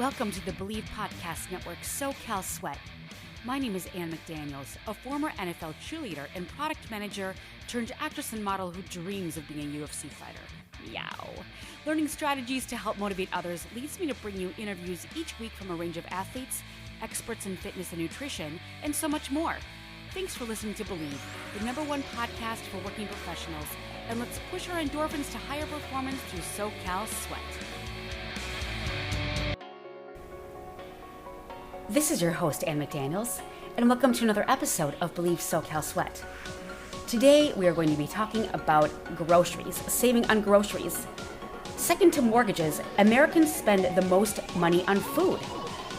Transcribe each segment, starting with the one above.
Welcome to the Believe Podcast Network's SoCal Sweat. My name is Ann McDaniels, a former NFL cheerleader and product manager turned actress and model who dreams of being a UFC fighter. Meow. Learning strategies to help motivate others leads me to bring you interviews each week from a range of athletes, experts in fitness and nutrition, and so much more. Thanks for listening to Believe, the #1 podcast for working professionals, and let's push our endorphins to higher performance through SoCal Sweat. This is your host, Ann McDaniels, and welcome to another episode of Believe SoCal Sweat. Today, we are going to be talking about groceries, saving on groceries. Second to mortgages, Americans spend the most money on food.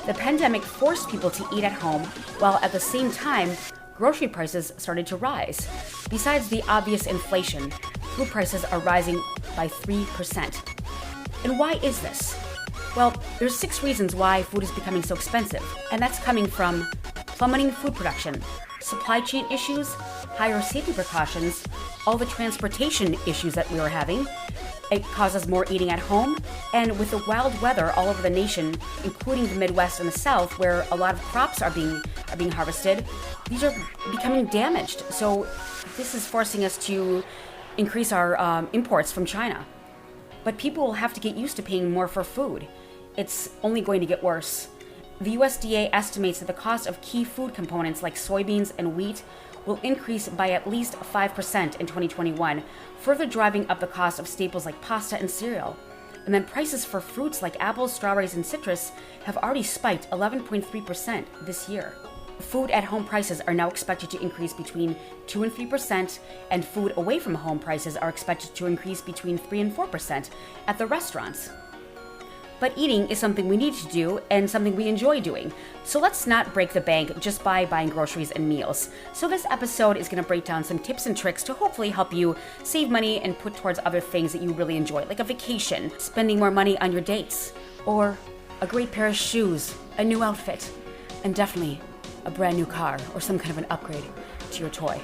The pandemic forced people to eat at home, while at the same time, grocery prices started to rise. Besides the obvious inflation, food prices are rising by 3%. And why is this? Well, there's 6 reasons why food is becoming so expensive, and that's coming from plummeting food production, supply chain issues, higher safety precautions, all the transportation issues that we were having. It causes more eating at home, and with the wild weather all over the nation, including the Midwest and the South, where a lot of crops are being harvested, these are becoming damaged. So this is forcing us to increase our imports from China. But people will have to get used to paying more for food. It's only going to get worse. The USDA estimates that the cost of key food components like soybeans and wheat will increase by at least 5% in 2021, further driving up the cost of staples like pasta and cereal. And then prices for fruits like apples, strawberries, and citrus have already spiked 11.3% this year. Food at home prices are now expected to increase between 2 and 3%, and food away from home prices are expected to increase between 3 and 4% at the restaurants. But eating is something we need to do and something we enjoy doing. So let's not break the bank just by buying groceries and meals. So this episode is going to break down some tips and tricks to hopefully help you save money and put towards other things that you really enjoy, like a vacation, spending more money on your dates, or a great pair of shoes, a new outfit, and definitely a brand new car or some kind of an upgrade to your toy.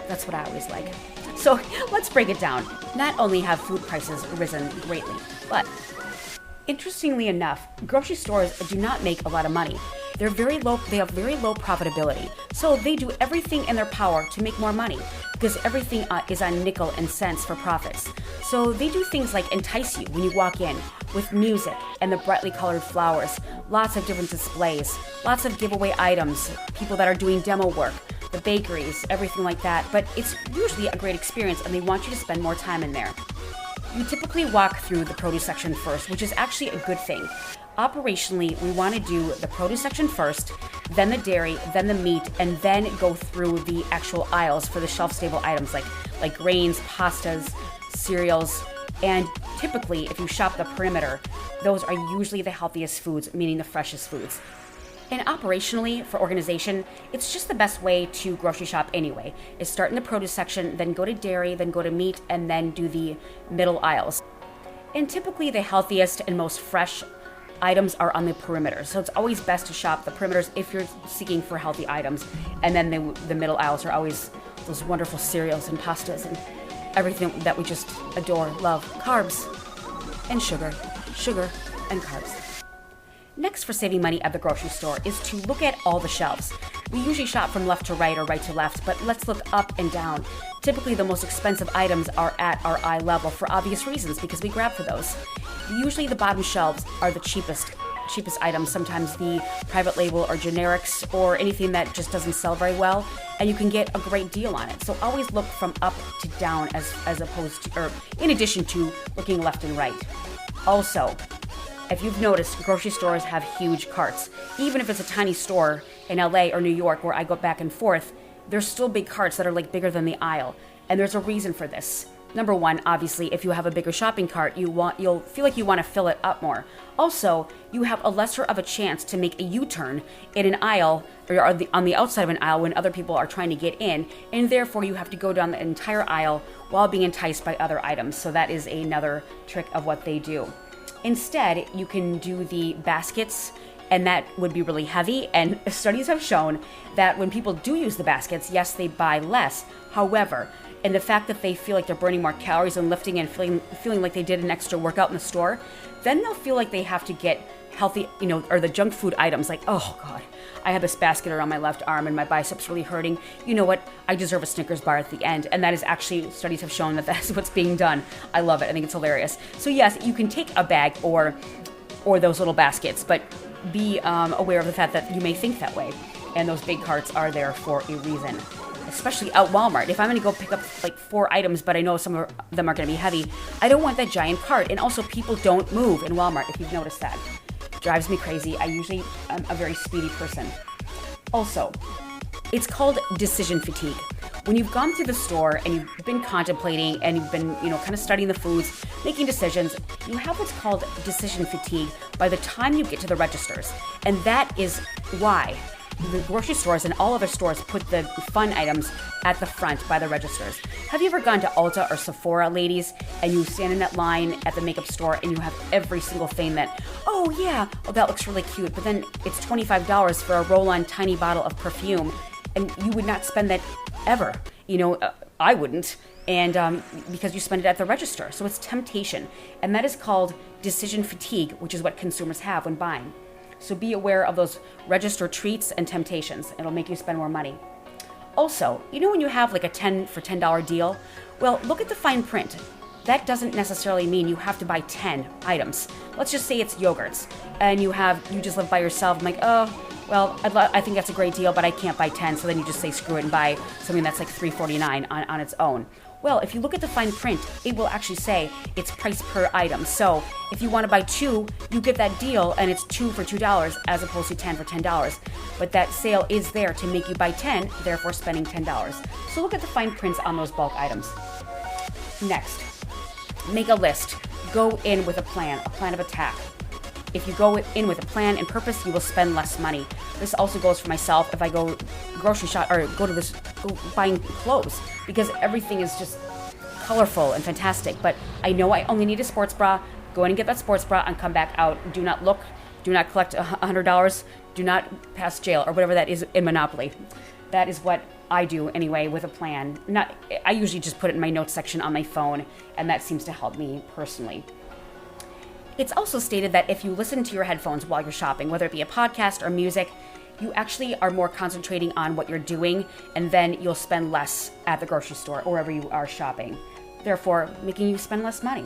That's what I always like. So let's break it down. Not only have food prices risen greatly, but interestingly enough, grocery stores do not make a lot of money. They have very low profitability. So they do everything in their power to make more money because everything is on nickel and cents for profits. So they do things like entice you when you walk in with music and the brightly colored flowers, lots of different displays, lots of giveaway items, people that are doing demo work, the bakeries, everything like that. But it's usually a great experience and they want you to spend more time in there. You typically walk through the produce section first, which is actually a good thing. Operationally, we want to do the produce section first, then the dairy, then the meat, and then go through the actual aisles for the shelf-stable items like grains, pastas, cereals, and typically, if you shop the perimeter, those are usually the healthiest foods, meaning the freshest foods. And operationally, for organization, it's just the best way to grocery shop anyway, is start in the produce section, then go to dairy, then go to meat, and then do the middle aisles. And typically the healthiest and most fresh items are on the perimeter. So it's always best to shop the perimeters if you're seeking for healthy items. And then the middle aisles are always those wonderful cereals and pastas and everything that we just adore, love, carbs and sugar and carbs. Next, for saving money at the grocery store is to look at all the shelves. We usually shop from left to right or right to left, but let's look up and down. Typically, the most expensive items are at our eye level for obvious reasons because we grab for those. Usually, the bottom shelves are the cheapest items, sometimes the private label or generics or anything that just doesn't sell very well, and you can get a great deal on it. So always look from up to down as opposed to, or in addition to looking left and right. Also, if you've noticed, grocery stores have huge carts. Even if it's a tiny store in LA or New York where I go back and forth, there's still big carts that are like bigger than the aisle. And there's a reason for this. Number one, obviously, if you have a bigger shopping cart, you'll feel like you want to fill it up more. Also, you have a lesser of a chance to make a U-turn in an aisle or on the outside of an aisle when other people are trying to get in, and therefore you have to go down the entire aisle while being enticed by other items. So that is another trick of what they do. Instead, you can do the baskets, and that would be really heavy. And studies have shown that when people do use the baskets, yes, they buy less. However, and the fact that they feel like they're burning more calories and lifting and feeling like they did an extra workout in the store, then they'll feel like they have to get healthy, or the junk food items, like, oh God, I have this basket around my left arm and my biceps really hurting. You know what? I deserve a Snickers bar at the end. And that is actually, studies have shown that that's what's being done. I love it. I think it's hilarious. So yes, you can take a bag or those little baskets, but be aware of the fact that you may think that way. And those big carts are there for a reason. Especially out Walmart. If I'm going to go pick up like 4 items, but I know some of them are going to be heavy, I don't want that giant cart. And also, people don't move in Walmart, if you've noticed that. Drives me crazy. I usually am a very speedy person. Also, it's called decision fatigue. When you've gone through the store and you've been contemplating and you've been, kind of studying the foods, making decisions, you have what's called decision fatigue by the time you get to the registers. And that is why the grocery stores and all other stores put the fun items at the front by the registers. Have you ever gone to Ulta or Sephora, ladies, and you stand in that line at the makeup store and you have every single thing that, oh yeah, that looks really cute, but then it's $25 for a roll-on tiny bottle of perfume, and you would not spend that ever. I wouldn't, and because you spend it at the register. So it's temptation, and that is called decision fatigue, which is what consumers have when buying. So be aware of those register treats and temptations. It'll make you spend more money. Also, when you have like a 10 for $10 deal? Well, look at the fine print. That doesn't necessarily mean you have to buy 10 items. Let's just say it's yogurts, and you just live by yourself. I'm like, oh, well, I think that's a great deal, but I can't buy 10. So then you just say screw it and buy something that's like $3.49 on its own. Well, if you look at the fine print, it will actually say it's price per item. So if you want to buy 2, you get that deal, and it's 2 for $2 as opposed to 10 for $10. But that sale is there to make you buy 10, therefore spending $10. So look at the fine prints on those bulk items. Next, make a list. Go in with a plan of attack. If you go in with a plan and purpose, you will spend less money. This also goes for myself if I go grocery shop or go buying clothes, because everything is just colorful and fantastic. But I know I only need a sports bra. Go in and get that sports bra and come back out. Do not look. Do not collect $100. Do not pass jail or whatever that is in Monopoly. That is what I do anyway with a plan. I usually just put it in my notes section on my phone, and that seems to help me personally. It's also stated that if you listen to your headphones while you're shopping, whether it be a podcast or music, you actually are more concentrating on what you're doing, and then you'll spend less at the grocery store or wherever you are shopping, therefore making you spend less money.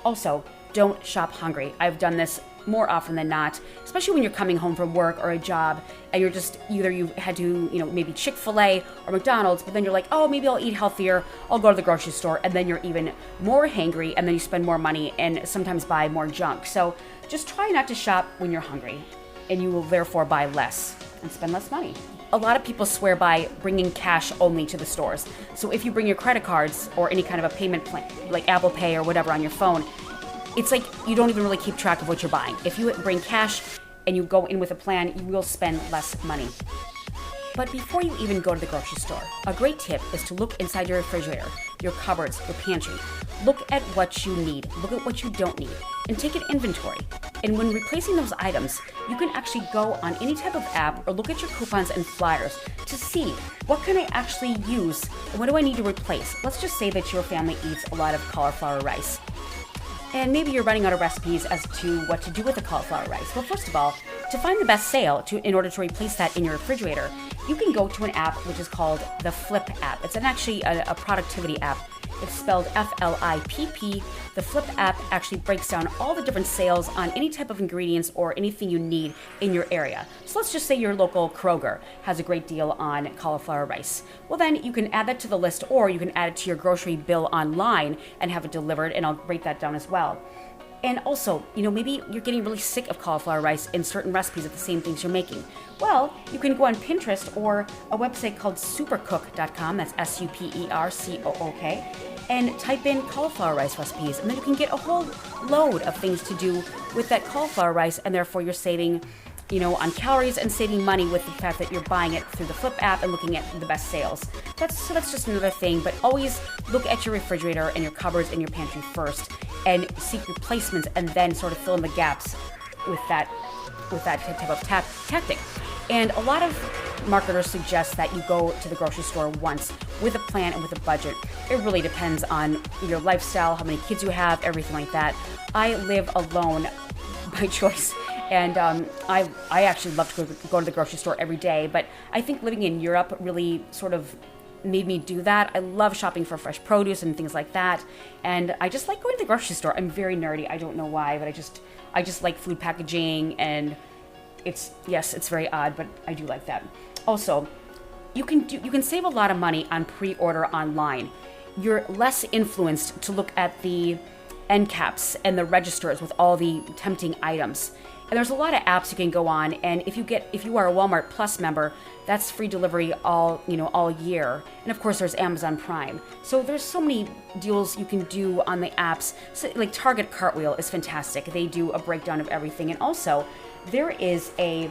Also, don't shop hungry. I've done this more often than not, especially when you're coming home from work or a job and you're just either you had to, maybe Chick-fil-A or McDonald's, but then you're like, oh, maybe I'll eat healthier. I'll go to the grocery store, and then you're even more hangry, and then you spend more money and sometimes buy more junk. So just try not to shop when you're hungry, and you will therefore buy less and spend less money. A lot of people swear by bringing cash only to the stores. So if you bring your credit cards or any kind of a payment plan, like Apple Pay or whatever on your phone, it's like you don't even really keep track of what you're buying. If you bring cash and you go in with a plan, you will spend less money. But before you even go to the grocery store, a great tip is to look inside your refrigerator, your cupboards, your pantry. Look at what you need, look at what you don't need, and take an inventory. And when replacing those items, you can actually go on any type of app or look at your coupons and flyers to see what can I actually use and what do I need to replace. Let's just say that your family eats a lot of cauliflower rice. And maybe you're running out of recipes as to what to do with the cauliflower rice. Well, first of all, to find the best sale in order to replace that in your refrigerator, you can go to an app which is called the Flip app. It's actually a productivity app. It's spelled F-L-I-P-P. The Flip app actually breaks down all the different sales on any type of ingredients or anything you need in your area. So let's just say your local Kroger has a great deal on cauliflower rice. Well, then you can add that to the list, or you can add it to your grocery bill online and have it delivered, and I'll break that down as well. And also, maybe you're getting really sick of cauliflower rice in certain recipes of the same things you're making. Well, you can go on Pinterest or a website called supercook.com, that's S-U-P-E-R-C-O-O-K, and type in cauliflower rice recipes, and then you can get a whole load of things to do with that cauliflower rice, and therefore you're saving, on calories and saving money with the fact that you're buying it through the Flip app and looking at the best sales. That's just another thing, but always look at your refrigerator and your cupboards and your pantry first and seek replacements, and then sort of fill in the gaps with that type of tactic. And a lot of marketers suggest that you go to the grocery store once with a plan and with a budget. It really depends on your lifestyle, how many kids you have, everything like that. I live alone by choice, and I actually love to go to the grocery store every day, but I think living in Europe really sort of made me do that. I love shopping for fresh produce and things like that, and I just like going to the grocery store. I'm very nerdy. I don't know why, but I just like food packaging, and it's very odd, but I do like that. Also, you can save a lot of money on pre-order online. You're less influenced to look at the end caps and the registers with all the tempting items. And there's a lot of apps you can go on, and if you are a Walmart Plus member, that's free delivery all year. And of course there's Amazon Prime. So there's so many deals you can do on the apps. So, like Target Cartwheel is fantastic. They do a breakdown of everything. And also there is an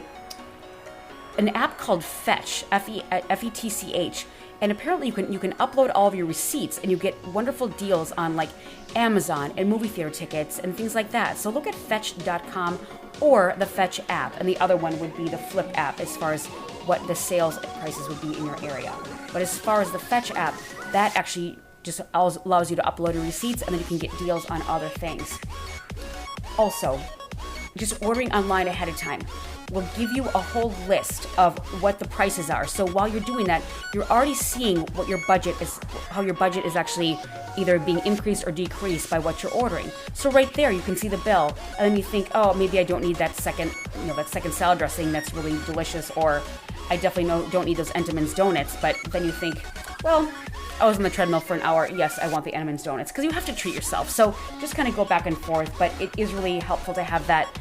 app called Fetch, F-E-T-C-H. And apparently you can upload all of your receipts and you get wonderful deals on like Amazon and movie theater tickets and things like that. So look at fetch.com or the Fetch app. And the other one would be the Flip app as far as what the sales prices would be in your area. But as far as the Fetch app, that actually just allows you to upload your receipts, and then you can get deals on other things. Also, just ordering online ahead of time will give you a whole list of what the prices are. So while you're doing that, you're already seeing what your budget is, how your budget is actually either being increased or decreased by what you're ordering. So right there, you can see the bill, and then you think, oh, maybe I don't need that second salad dressing that's really delicious, or I definitely don't need those Entenmann's donuts. But then you think, well, I was on the treadmill for an hour. Yes, I want the Entenmann's donuts, because you have to treat yourself. So just kind of go back and forth, but it is really helpful to have that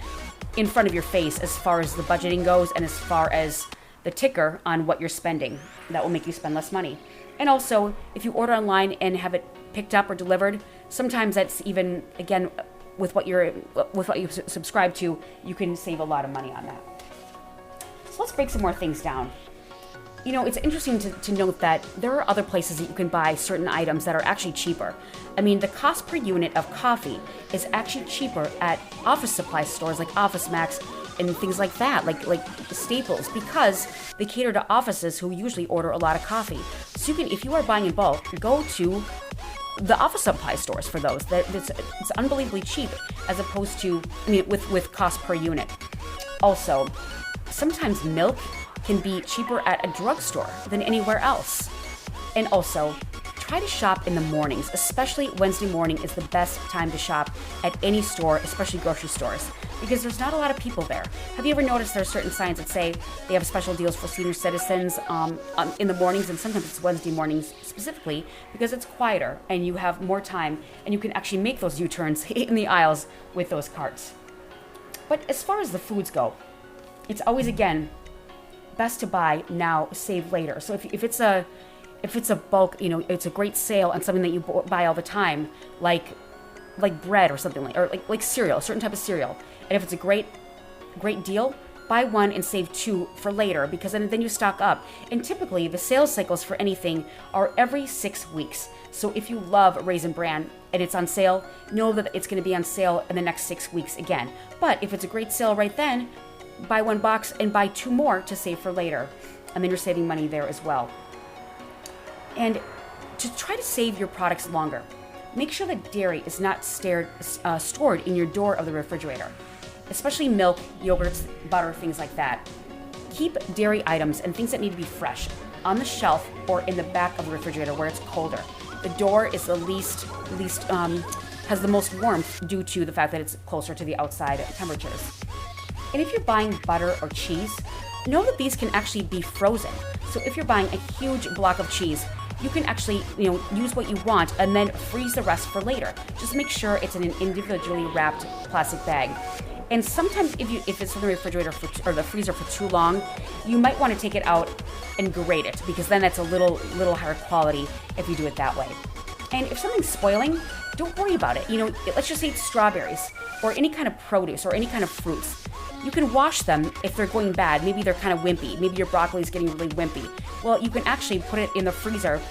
in front of your face as far as the budgeting goes, and as far as the ticker on what you're spending. That will make you spend less money. And also, if you order online and have it picked up or delivered, sometimes that's even, again, with what you subscribe to, you can save a lot of money on that. So let's break some more things down. You know, it's interesting to note that there are other places that you can buy certain items that are actually cheaper. I mean, the cost per unit of coffee is actually cheaper at office supply stores like Office Max and things like that, like Staples, because they cater to offices who usually order a lot of coffee. So you can, if you are buying in bulk, go to the office supply stores for those. It's unbelievably cheap as opposed to, I mean, with cost per unit. Also, sometimes milk can be cheaper at a drugstore than anywhere else. And also, try to shop in the mornings, especially Wednesday morning is the best time to shop at any store, especially grocery stores, because there's not a lot of people there. Have you ever noticed there are certain signs that say they have special deals for senior citizens in the mornings, and sometimes it's Wednesday mornings specifically because it's quieter and you have more time and you can actually make those U-turns in the aisles with those carts. But as far as the foods go, it's always, again, best to buy now, save later. So if it's a bulk, you know, it's a great sale on something that you buy all the time, like bread or something like cereal, a certain type of cereal. And if it's a great deal, buy one and save two for later, because then you stock up. And typically the sales cycles for anything are every 6 weeks. So if you love Raisin Bran and it's on sale, know that it's going to be on sale in the next 6 weeks again. But if it's a great sale right then, buy one box and buy two more to save for later. And then you're saving money there as well. And to try to save your products longer, make sure that dairy is not stored in your door of the refrigerator, especially milk, yogurts, butter, things like that. Keep dairy items and things that need to be fresh on the shelf or in the back of the refrigerator where it's colder. The door is the least has the most warmth due to the fact that it's closer to the outside temperatures. And if you're buying butter or cheese, know that these can actually be frozen. So if you're buying a huge block of cheese, you can actually, use what you want and then freeze the rest for later. Just make sure it's in an individually wrapped plastic bag. And sometimes if it's in the refrigerator or the freezer for too long, you might want to take it out and grate it, because then that's a little higher quality if you do it that way. And if something's spoiling, don't worry about it. Let's just say it's strawberries or any kind of produce or any kind of fruits. You can wash them if they're going bad. Maybe they're kind of wimpy. Maybe your broccoli is getting really wimpy. Well, you can actually put it in the freezer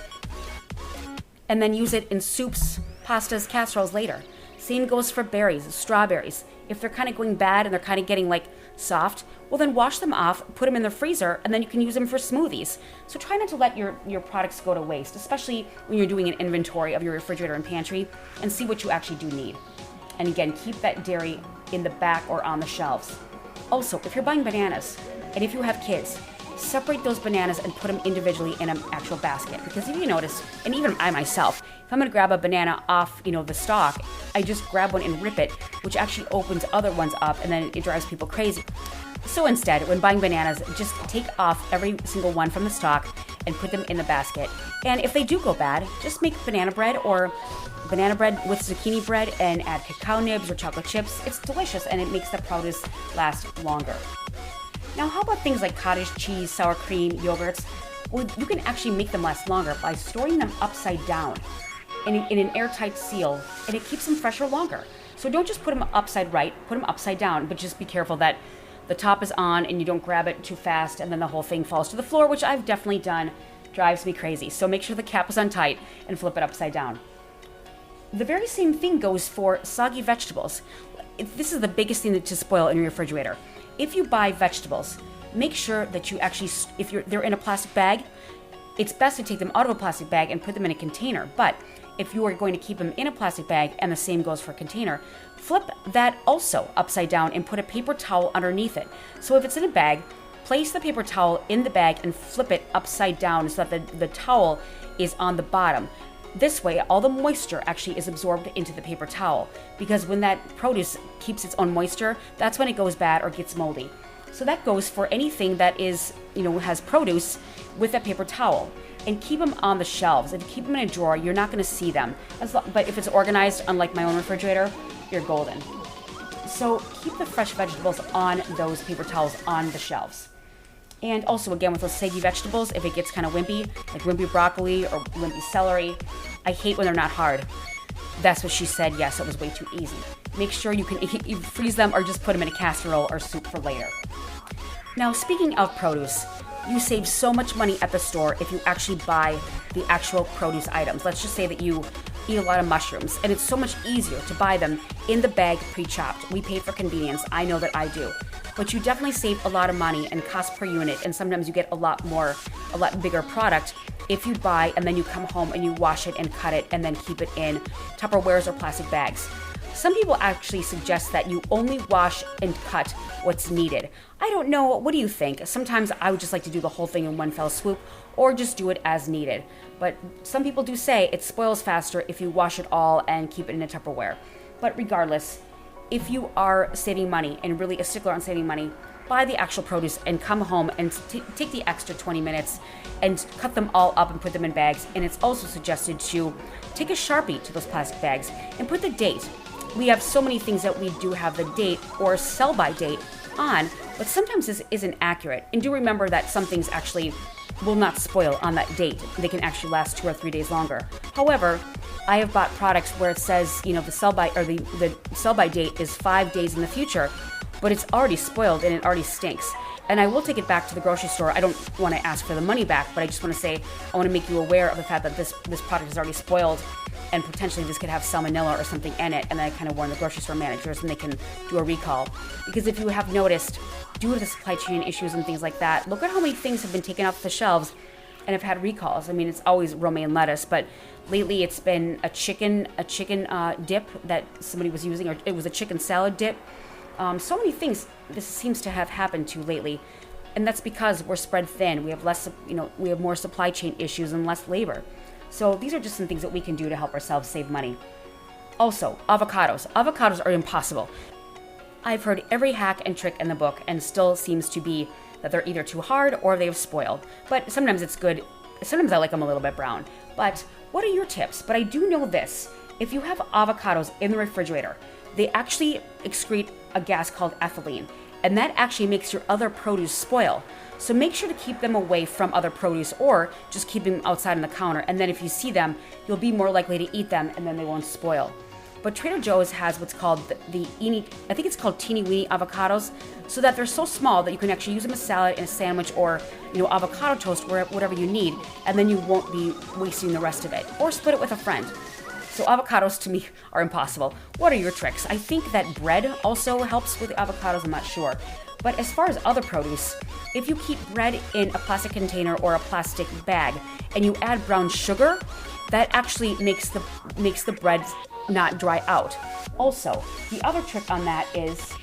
and then use it in soups, pastas, casseroles later. Same goes for berries, strawberries. If they're kind of going bad and they're kind of getting like soft, well then wash them off, put them in the freezer, and then you can use them for smoothies. So try not to let your products go to waste, especially when you're doing an inventory of your refrigerator and pantry, and see what you actually do need. And again, keep that dairy in the back or on the shelves. Also, if you're buying bananas, and if you have kids, separate those bananas and put them individually in an actual basket. Because if you notice, and even I myself, if I'm gonna grab a banana off, the stalk, I just grab one and rip it, which actually opens other ones up, and then it drives people crazy. So instead, when buying bananas, just take off every single one from the stalk and put them in the basket. And if they do go bad, just make banana bread or banana bread with zucchini bread and add cacao nibs or chocolate chips. It's delicious and it makes the produce last longer. Now, how about things like cottage cheese, sour cream, yogurts? Well, you can actually make them last longer by storing them upside down in an airtight seal, and it keeps them fresher longer. So don't just put them upside right, put them upside down, but just be careful that the top is on and you don't grab it too fast and then the whole thing falls to the floor, which I've definitely done. Drives me crazy. So make sure the cap is on tight and flip it upside down. The very same thing goes for soggy vegetables. This is the biggest thing to spoil in your refrigerator. If you buy vegetables, make sure that you actually, they're in a plastic bag, it's best to take them out of a plastic bag and put them in a container. But if you are going to keep them in a plastic bag, and the same goes for a container, flip that also upside down and put a paper towel underneath it. So if it's in a bag, place the paper towel in the bag and flip it upside down so that the towel is on the bottom. This way, all the moisture actually is absorbed into the paper towel, because when that produce keeps its own moisture, that's when it goes bad or gets moldy. So that goes for anything that is, has produce with a paper towel. And keep them on the shelves. If you keep them in a drawer, you're not going to see them. But if it's organized, unlike my own refrigerator, you're golden. So keep the fresh vegetables on those paper towels on the shelves. And also, again, with those saggy vegetables, if it gets kind of wimpy, like wimpy broccoli or wimpy celery, I hate when they're not hard. That's what she said. Yes, it was way too easy. Make sure you can freeze them or just put them in a casserole or soup for later. Now, speaking of produce, you save so much money at the store if you actually buy the actual produce items. Let's just say that you eat a lot of mushrooms, and it's so much easier to buy them in the bag pre-chopped. We pay for convenience. I know that I do. But you definitely save a lot of money and cost per unit, and sometimes you get a lot bigger product if you buy and then you come home and you wash it and cut it and then keep it in Tupperwares or plastic bags. Some people actually suggest that you only wash and cut what's needed. I don't know. What do you think? Sometimes I would just like to do the whole thing in one fell swoop, or just do it as needed. But some people do say it spoils faster if you wash it all and keep it in a Tupperware. But regardless, if you are saving money and really a stickler on saving money, buy the actual produce and come home and take the extra 20 minutes and cut them all up and put them in bags. And it's also suggested to take a Sharpie to those plastic bags and put the date. We have so many things that we do have the date or sell by date on, but sometimes this isn't accurate. And do remember that some things actually will not spoil on that date. They can actually last 2 or 3 days longer. However, I have bought products where it says, the sell by or the sell by date is 5 days in the future, but it's already spoiled and it already stinks. And I will take it back to the grocery store. I don't want to ask for the money back, but I just want to say I want to make you aware of the fact that this product is already spoiled, and potentially this could have salmonella or something in it. And then I kind of warn the grocery store managers, and they can do a recall. Because if you have noticed, due to the supply chain issues and things like that, look at how many things have been taken off the shelves and have had recalls. I mean, it's always romaine lettuce, but lately it's been a chicken dip that somebody was using, or it was a chicken salad dip. So many things this seems to have happened to lately, and that's because we're spread thin. We have less, we have more supply chain issues and less labor. So these are just some things that we can do to help ourselves save money. Also, avocados. Avocados are impossible. I've heard every hack and trick in the book, and still seems to be that they're either too hard or they've spoiled. But sometimes it's good. Sometimes I like them a little bit brown. But what are your tips? But I do know this. If you have avocados in the refrigerator, they actually excrete a gas called ethylene, and that actually makes your other produce spoil. So make sure to keep them away from other produce, or just keep them outside on the counter, and then if you see them, you'll be more likely to eat them, and then they won't spoil. But Trader Joe's has what's called I think it's called teeny weeny avocados, so that they're so small that you can actually use them as salad in a sandwich, or avocado toast, whatever you need, and then you won't be wasting the rest of it. Or split it with a friend. So avocados to me are impossible. What are your tricks? I think that bread also helps with the avocados, I'm not sure. But as far as other produce, if you keep bread in a plastic container or a plastic bag and you add brown sugar, that actually makes the bread not dry out. Also, the other trick on that is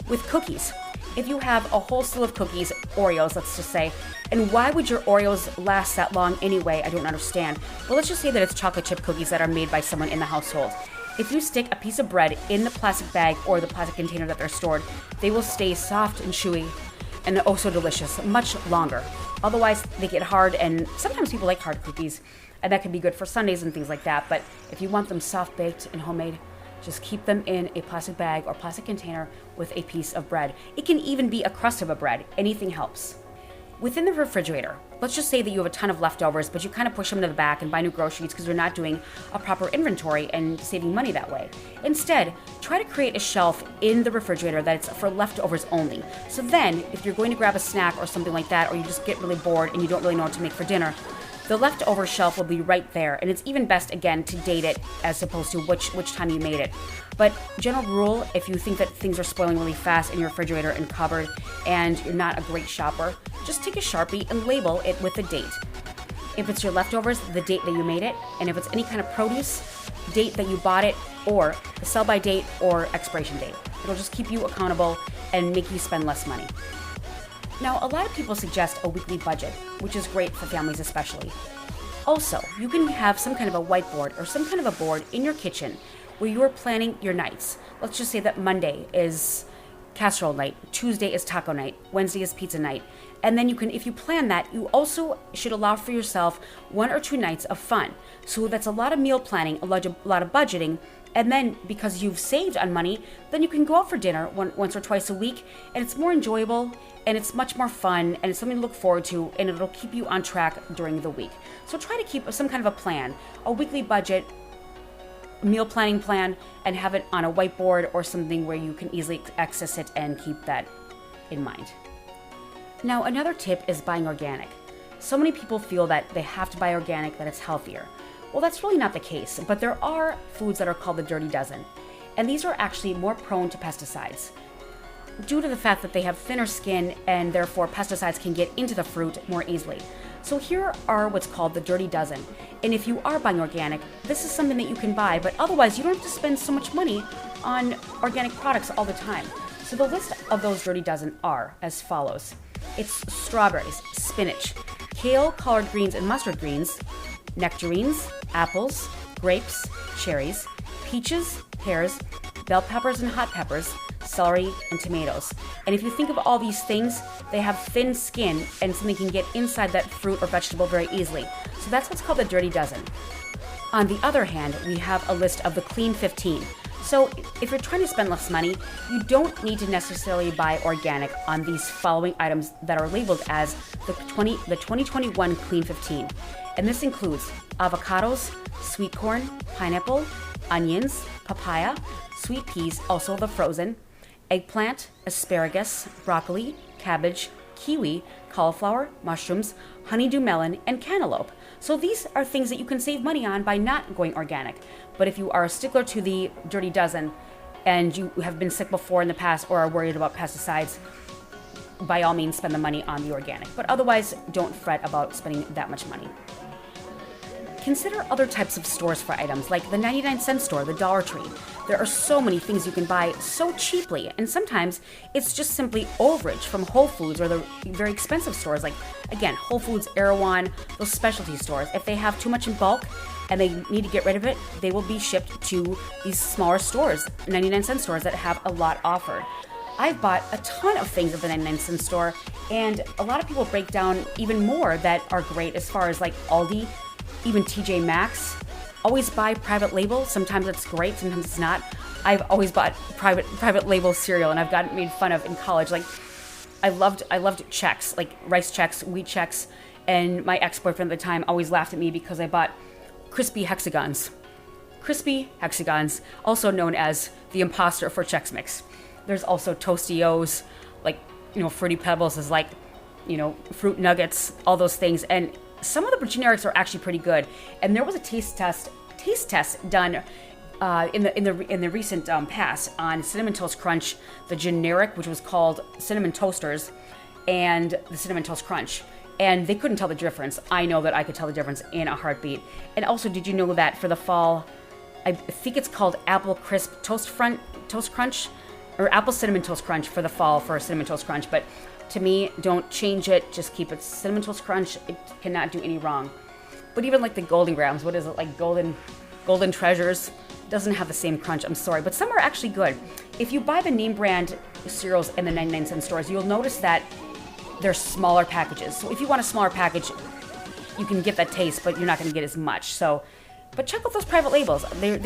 with cookies. If you have a whole slew of cookies, Oreos, let's just say, and why would your Oreos last that long anyway? I don't understand. But let's just say that it's chocolate chip cookies that are made by someone in the household. If you stick a piece of bread in the plastic bag or the plastic container that they're stored, they will stay soft and chewy and oh so delicious, much longer. Otherwise, they get hard, and sometimes people like hard cookies, and that can be good for Sundays and things like that. But if you want them soft-baked and homemade, just keep them in a plastic bag or plastic container with a piece of bread. It can even be a crust of a bread. Anything helps. Within the refrigerator, let's just say that you have a ton of leftovers, but you kind of push them to the back and buy new groceries because you're not doing a proper inventory and saving money that way. Instead, try to create a shelf in the refrigerator that's for leftovers only. So then, if you're going to grab a snack or something like that, or you just get really bored and you don't really know what to make for dinner, the leftover shelf will be right there, and it's even best, again, to date it as opposed to which time you made it. But general rule, if you think that things are spoiling really fast in your refrigerator and cupboard and you're not a great shopper, just take a Sharpie and label it with the date. If it's your leftovers, the date that you made it, and if it's any kind of produce, date that you bought it, or the sell-by date or expiration date. It'll just keep you accountable and make you spend less money. Now, a lot of people suggest a weekly budget, which is great for families especially. Also, you can have some kind of a whiteboard or some kind of a board in your kitchen where you are planning your nights. Let's just say that Monday is casserole night, Tuesday is taco night, Wednesday is pizza night. And then you can, if you plan that, you also should allow for yourself 1 or 2 nights of fun. So that's a lot of meal planning, a lot of budgeting. And then because you've saved on money, then you can go out for dinner once or twice a week, and it's more enjoyable, and it's much more fun, and it's something to look forward to, and it'll keep you on track during the week. So try to keep some kind of a plan, a weekly budget, meal planning plan, and have it on a whiteboard or something where you can easily access it and keep that in mind. Now, another tip is buying organic. So many people feel that they have to buy organic, that it's healthier. Well, that's really not the case, but there are foods that are called the dirty dozen, and these are actually more prone to pesticides due to the fact that they have thinner skin and therefore pesticides can get into the fruit more easily. So here are what's called the dirty dozen, and if you are buying organic, this is something that you can buy, but otherwise you don't have to spend so much money on organic products all the time. So the list of those dirty dozen are as follows. It's strawberries, spinach, kale, collard greens, and mustard greens, nectarines, apples, grapes, cherries, peaches, pears, bell peppers and hot peppers, celery, and tomatoes. And if you think of all these things, they have thin skin and something can get inside that fruit or vegetable very easily. So that's what's called the dirty dozen. On the other hand, we have a list of the clean 15. So if you're trying to spend less money, you don't need to necessarily buy organic on these following items that are labeled as the 2021 Clean 15. And this includes avocados, sweet corn, pineapple, onions, papaya, sweet peas, also the frozen, eggplant, asparagus, broccoli, cabbage, kiwi, cauliflower, mushrooms, honeydew melon, and cantaloupe. So these are things that you can save money on by not going organic. But if you are a stickler to the dirty dozen and you have been sick before in the past or are worried about pesticides, by all means spend the money on the organic. But otherwise, don't fret about spending that much money. Consider other types of stores for items like the 99-cent store, the Dollar Tree. There are so many things you can buy so cheaply, and sometimes it's just simply overage from Whole Foods or the very expensive stores like, again, Whole Foods, Erewhon, those specialty stores. If they have too much in bulk and they need to get rid of it, they will be shipped to these smaller stores, 99-cent stores that have a lot offered. I've bought a ton of things at the 99-cent store, and a lot of people break down even more that are great as far as like Aldi, even TJ Maxx. Always buy private label. Sometimes it's great, sometimes it's not. I've always bought private label cereal, and I've gotten made fun of in college. Like I loved Chex, like rice Chex, wheat Chex, and my ex-boyfriend at the time always laughed at me because I bought crispy hexagons. Crispy hexagons, also known as the imposter for Chex Mix. There's also Tostios, like, Fruity Pebbles is like, Fruit Nuggets, all those things. And some of the generics are actually pretty good. And there was a taste taste test done in the recent past on Cinnamon Toast Crunch, the generic, which was called Cinnamon Toasters, and the Cinnamon Toast Crunch. And they couldn't tell the difference. I know that I could tell the difference in a heartbeat. And also, did you know that for the fall, I think it's called Apple Crisp Toast Crunch, or Apple Cinnamon Toast Crunch for the fall for Cinnamon Toast Crunch. But to me, don't change it. Just keep it Cinnamon Toast Crunch. It cannot do any wrong. But even like the Golden Grams, what is it, like Golden Treasures, doesn't have the same crunch. I'm sorry, but some are actually good. If you buy the name brand cereals in the 99-cent stores, you'll notice that they're smaller packages. So if you want a smaller package, you can get that taste, but you're not going to get as much. So, but check out those private labels. They're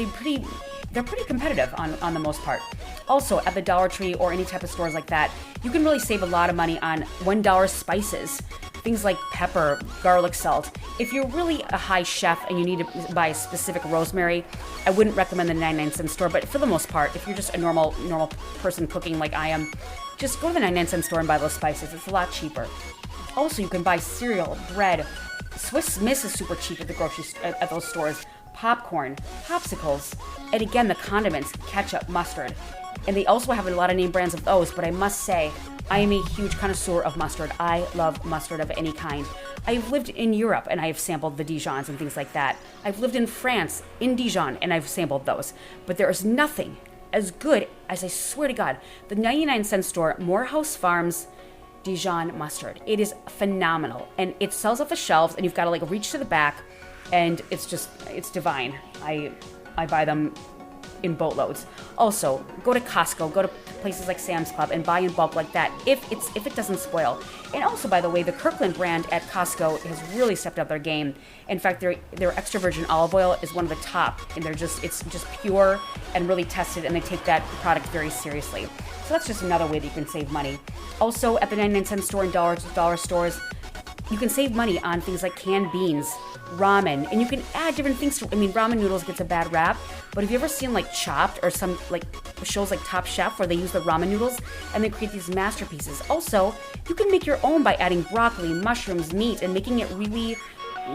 pretty competitive on the most part. Also, at the Dollar Tree or any type of stores like that, you can really save a lot of money on $1 spices. Things like pepper, garlic salt. If you're really a high chef and you need to buy a specific rosemary, I wouldn't recommend the 99-cent store. But for the most part, if you're just a normal person cooking like I am, just go to the 99-cent store and buy those spices. It's a lot cheaper. Also, you can buy cereal, bread. Swiss Miss is super cheap at the at those stores. Popcorn, popsicles, and again, the condiments, ketchup, mustard. And they also have a lot of name brands of those, but I must say, I am a huge connoisseur of mustard. I love mustard of any kind. I've lived in Europe and I have sampled the Dijons and things like that. I've lived in France, in Dijon, and I've sampled those. But there is nothing as good as, I swear to God, the 99-cent store, Morehouse Farms Dijon mustard. It is phenomenal. And it sells off the shelves and you've got to like reach to the back, and it's divine. I buy them in boatloads. Also, go to Costco, go to places like Sam's Club and buy in bulk like that if it doesn't spoil. And also, by the way, the Kirkland brand at Costco has really stepped up their game. In fact, their extra virgin olive oil is one of the top, and it's just pure and really tested, and they take that product very seriously. So that's just another way that you can save money. Also, at the 99-cent store and dollar stores, you can save money on things like canned beans, ramen, and you can add different things to, ramen noodles gets a bad rap, but have you ever seen like Chopped or some like shows like Top Chef where they use the ramen noodles and they create these masterpieces? Also, you can make your own by adding broccoli, mushrooms, meat, and making it really,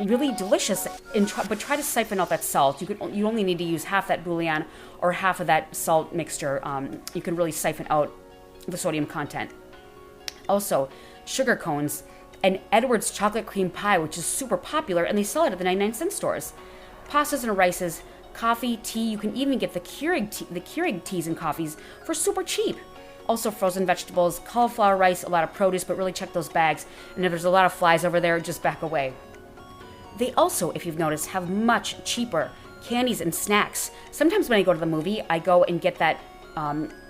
really delicious. But try to siphon out that salt. You only need to use half that bouillon or half of that salt mixture. You can really siphon out the sodium content. Also, sugar cones and Edwards chocolate cream pie, which is super popular, and they sell it at the 99-cent stores. Pastas and rices, coffee, tea. You can even get the Keurig teas and coffees for super cheap. Also, frozen vegetables, cauliflower rice, a lot of produce, but really check those bags. And if there's a lot of flies over there, just back away. They also, if you've noticed, have much cheaper candies and snacks. Sometimes when I go to the movie, I go and get that.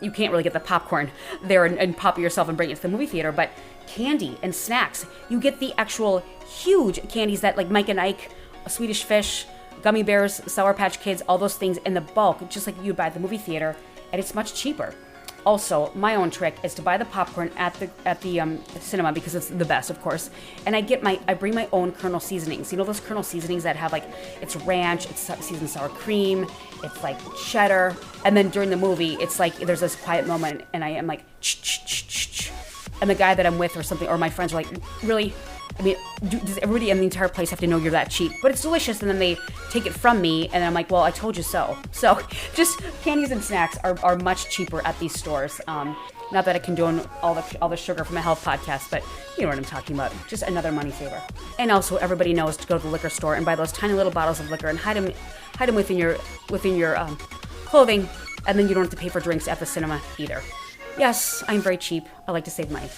You can't really get the popcorn there and pop it yourself and bring it to the movie theater, but candy and snacks. You get the actual huge candies that like Mike and Ike, Swedish Fish, Gummy Bears, Sour Patch Kids, all those things in the bulk, just like you'd buy at the movie theater, and it's much cheaper. Also, my own trick is to buy the popcorn at the cinema because it's the best, of course. And I bring my own Colonel seasonings. You know those Colonel seasonings that have like, it's ranch, it's seasoned sour cream, it's like cheddar. And then during the movie, it's like there's this quiet moment, and I am like, ch-ch-ch-ch-ch. And the guy that I'm with or something, or my friends are like, really? Does everybody in the entire place have to know you're that cheap? But it's delicious, and then they take it from me, and I'm like, well, I told you so. So just candies and snacks are much cheaper at these stores. Not that I condone all the sugar from a health podcast, but you know what I'm talking about. Just another money saver. And also, everybody knows to go to the liquor store and buy those tiny little bottles of liquor and hide them within your clothing, and then you don't have to pay for drinks at the cinema either. Yes, I'm very cheap. I like to save money.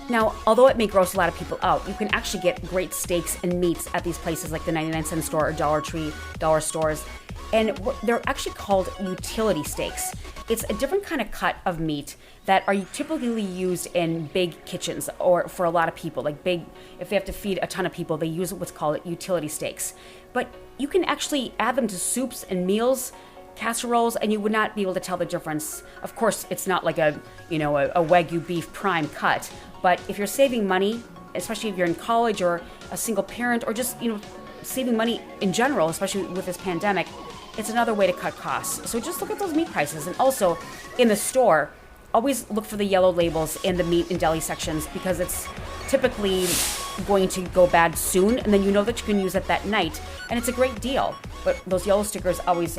Now, although it may gross a lot of people out, you can actually get great steaks and meats at these places like the 99-cent store or Dollar Tree, dollar stores. And they're actually called utility steaks. It's a different kind of cut of meat that are typically used in big kitchens or for a lot of people. Like if they have to feed a ton of people, they use what's called utility steaks. But you can actually add them to soups and meals, casseroles, and you would not be able to tell the difference. Of course, it's not like a Wagyu beef prime cut, but if you're saving money, especially if you're in college or a single parent or just, saving money in general, especially with this pandemic, it's another way to cut costs. So just look at those meat prices. And also in the store, always look for the yellow labels in the meat and deli sections because it's typically going to go bad soon, and then you know that you can use it that night, and it's a great deal. But those yellow stickers always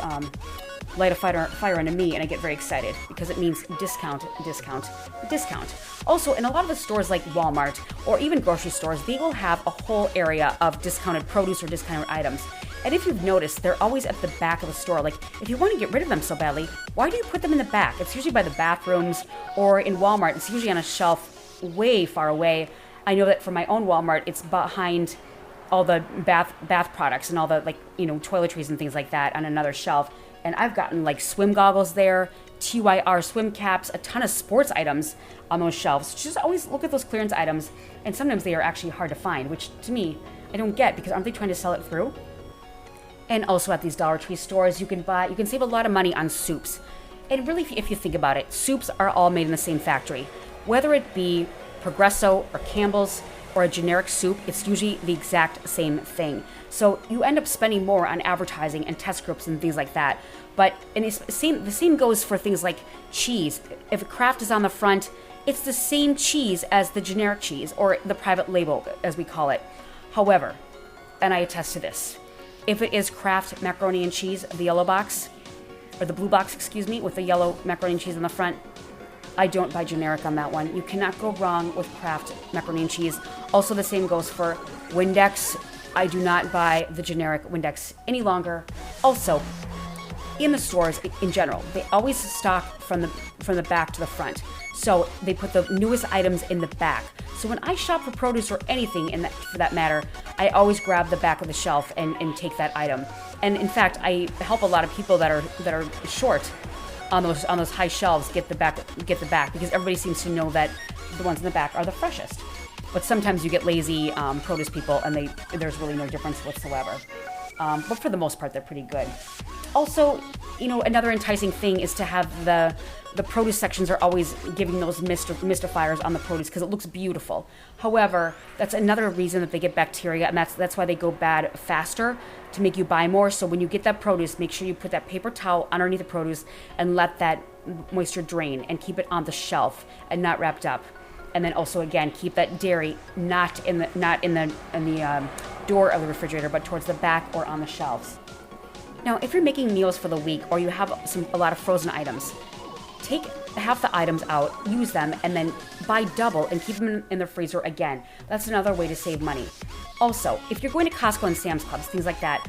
light a fire under me, and I get very excited because it means discount, discount, discount. Also, in a lot of the stores like Walmart or even grocery stores, they will have a whole area of discounted produce or discounted items. And if you've noticed, they're always at the back of the store. Like, if you want to get rid of them so badly, why do you put them in the back? It's usually by the bathrooms, or in Walmart, it's usually on a shelf way far away. I know that for my own Walmart, it's behind all the bath products and all the, toiletries and things like that on another shelf. And I've gotten swim goggles there, TYR swim caps, a ton of sports items on those shelves. Just always look at those clearance items, and sometimes they are actually hard to find, which to me, I don't get, because aren't they trying to sell it through? And also at these Dollar Tree stores, you can save a lot of money on soups. And really, if you think about it, soups are all made in the same factory. Whether it be Progresso or Campbell's or a generic soup, it's usually the exact same thing. So you end up spending more on advertising and test groups and things like that. But the same goes for things like cheese. If Kraft is on the front, it's the same cheese as the generic cheese, or the private label, as we call it. However, and I attest to this, if it is Kraft macaroni and cheese, the yellow box, or the blue box, with the yellow macaroni and cheese on the front, I don't buy generic on that one. You cannot go wrong with Kraft macaroni and cheese. Also, the same goes for Windex. I do not buy the generic Windex any longer. Also, in the stores in general, they always stock from the back to the front. So they put the newest items in the back. So when I shop for produce or anything for that matter, I always grab the back of the shelf and take that item. And in fact, I help a lot of people that are short on those high shelves get the back because everybody seems to know that the ones in the back are the freshest. But sometimes you get lazy produce people, and there's really no difference whatsoever. But for the most part, they're pretty good. Also, another enticing thing is to have the produce sections are always giving those mystifiers on the produce because it looks beautiful. However, that's another reason that they get bacteria, and that's why they go bad faster, to make you buy more. So when you get that produce, make sure you put that paper towel underneath the produce and let that moisture drain, and keep it on the shelf and not wrapped up. And then also, again, keep that dairy not in the door of the refrigerator, but towards the back or on the shelves. Now, if you're making meals for the week, or you have a lot of frozen items, take half the items out, use them, and then buy double and keep them in the freezer again. That's another way to save money. Also, if you're going to Costco and Sam's Clubs, things like that,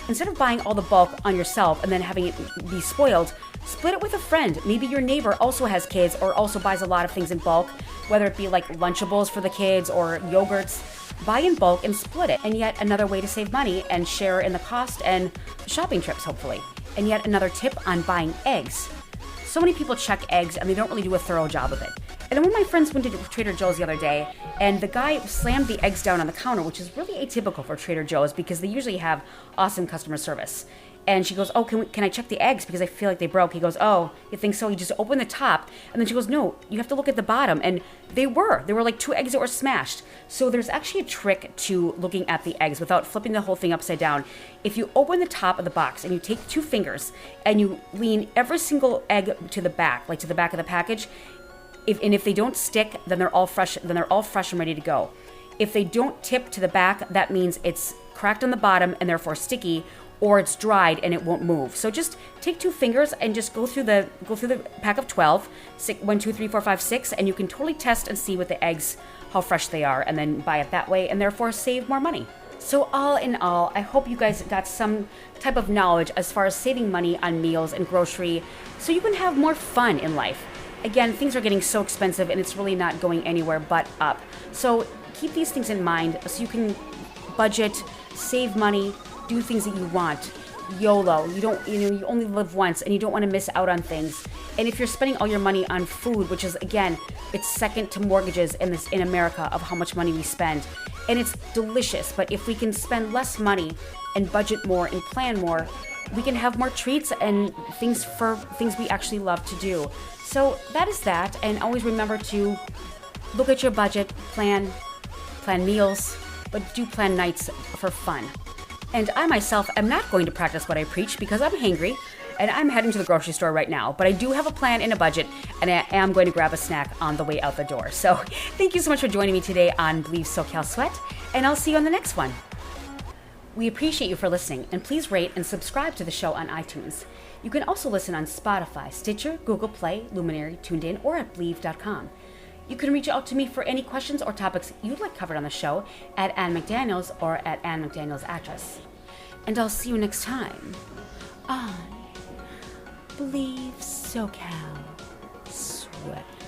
instead of buying all the bulk on yourself and then having it be spoiled, split it with a friend. Maybe your neighbor also has kids or also buys a lot of things in bulk, whether it be like Lunchables for the kids or yogurts. Buy in bulk and split it. And yet another way to save money and share in the cost and shopping trips, hopefully. And yet another tip on buying eggs. So many people check eggs and they don't really do a thorough job of it. And then one of my friends went to Trader Joe's the other day, and the guy slammed the eggs down on the counter, which is really atypical for Trader Joe's because they usually have awesome customer service. And she goes, "Oh, can I check the eggs because I feel like they broke?" He goes, "Oh, you think so?" He just opened the top, and then she goes, "No, you have to look at the bottom." And there were like 2 eggs that were smashed. So there's actually a trick to looking at the eggs without flipping the whole thing upside down. If you open the top of the box and you take 2 fingers and you lean every single egg to the back, like to the back of the package, if they don't stick, then they're all fresh. Then they're all fresh and ready to go. If they don't tip to the back, that means it's cracked on the bottom and therefore sticky, or it's dried and it won't move. So just take 2 fingers and just go through the pack of 12, 1, 2, 3, 4, 5, 6, and you can totally test and see with the eggs how fresh they are, and then buy it that way, and therefore save more money. So all in all, I hope you guys got some type of knowledge as far as saving money on meals and grocery, so you can have more fun in life. Again, things are getting so expensive, and it's really not going anywhere but up. So keep these things in mind so you can budget, save money, do things that you want. YOLO. You only live once, and you don't want to miss out on things. And if you're spending all your money on food, which is, again, it's second to mortgages in America of how much money we spend, and it's delicious, but if we can spend less money and budget more and plan more, we can have more treats and things we actually love to do. So that is that, and always remember to look at your budget, plan meals, but do plan nights for fun. And I myself am not going to practice what I preach because I'm hangry. and I'm heading to the grocery store right now, but I do have a plan and a budget, and I am going to grab a snack on the way out the door. So thank you so much for joining me today on Believe SoCal Sweat, and I'll see you on the next one. We appreciate you for listening, and please rate and subscribe to the show on iTunes. You can also listen on Spotify, Stitcher, Google Play, Luminary, TuneIn, or at Believe.com. You can reach out to me for any questions or topics you'd like covered on the show at Ann McDaniels or at Ann McDaniels Actress. And I'll see you next time on Believe SoCal Sweat.